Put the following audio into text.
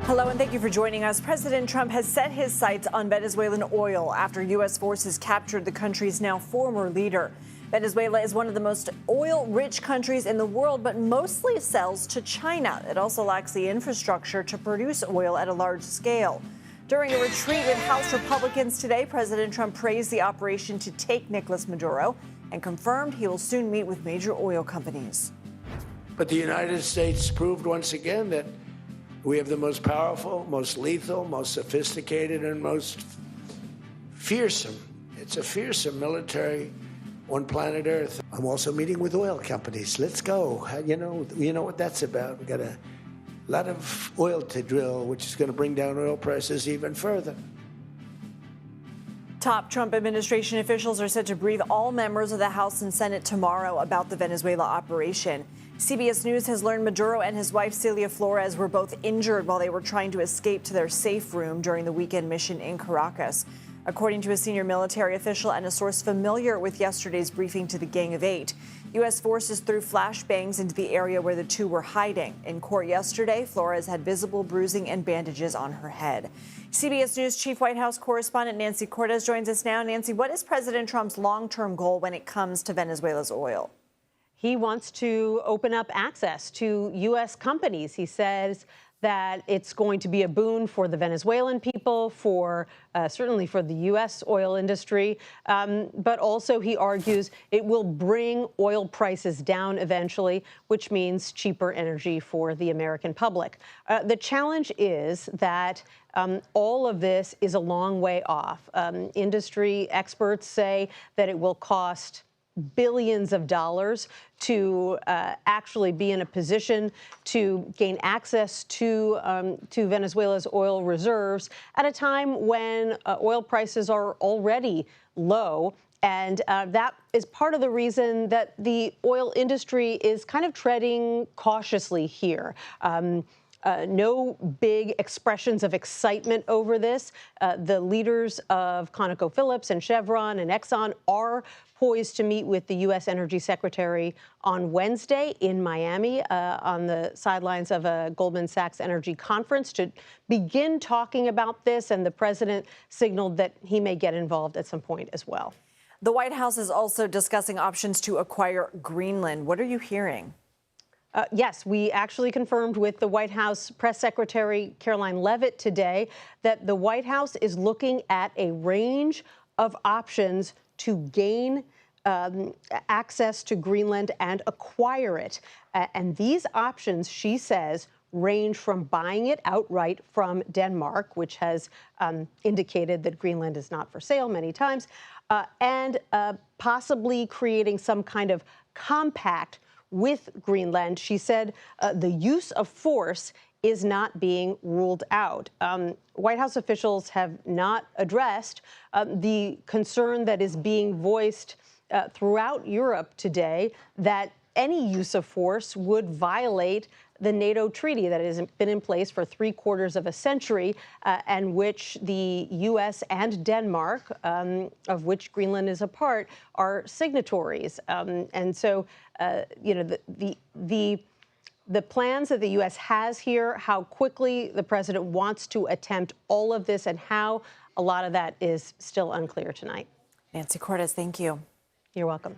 Hello and thank you for joining us. President Trump has set his sights on Venezuelan oil after U.S. forces captured the country's now former leader. Venezuela is one of the most oil-rich countries in the world, but mostly sells to China. It also lacks the infrastructure to produce oil at a large scale. During a retreat with House Republicans today, President Trump praised the operation to take Nicolás Maduro and confirmed he will soon meet with major oil companies. But the United States proved once again that we have the most powerful, most lethal, most sophisticated, and most fearsome. It's a fearsome military on planet Earth. I'm also meeting with oil companies. Let's go. You know what that's about. We've got a lot of oil to drill, which is going to bring down oil prices even further. Top Trump administration officials are set to brief all members of the House and Senate tomorrow about the Venezuela operation. CBS News has learned Maduro and his wife Celia Flores were both injured while they were trying to escape to their safe room during the weekend mission in Caracas. According to a senior military official and a source familiar with yesterday's briefing to the Gang of Eight, U.S. forces threw flashbangs into the area where the two were hiding. In court yesterday, Flores had visible bruising and bandages on her head. CBS News Chief White House correspondent Nancy Cortez joins us now. Nancy, what is President Trump's long-term goal when it comes to Venezuela's oil? He wants to open up access to U.S. companies. He says that it's going to be a boon for the Venezuelan people, certainly for the U.S. oil industry, but also he argues it will bring oil prices down eventually, which means cheaper energy for the American public. The challenge is that all of this is a long way off. Industry experts say that it will cost billions of dollars to actually be in a position to gain access to Venezuela's oil reserves at a time when oil prices are already low. And that is part of the reason that the oil industry is kind of treading cautiously here. No big expressions of excitement over this. The leaders of ConocoPhillips and Chevron and Exxon are poised to meet with the U.S. Energy Secretary on Wednesday in Miami on the sidelines of a Goldman Sachs Energy conference to begin talking about this. And the president signaled that he may get involved at some point as well. The White House is also discussing options to acquire Greenland. What are you hearing? Yes, we actually confirmed with the White House Press Secretary Caroline Leavitt today that the White House is looking at a range of options to gain access to Greenland and acquire it. And these options, she says, range from buying it outright from Denmark, which has indicated that Greenland is not for sale many times, and possibly creating some kind of compact with Greenland. She said the use of force is not being ruled out. White House officials have not addressed the concern that is being voiced throughout Europe today that any use of force would violate the NATO treaty that has been in place for 3/4 of a century and which the U.S. and Denmark, of which Greenland is a part, are signatories. And so, the plans that the U.S. has here, how quickly the president wants to attempt all of this and how, a lot of that is still unclear tonight. Nancy Cortez, thank you. You're welcome.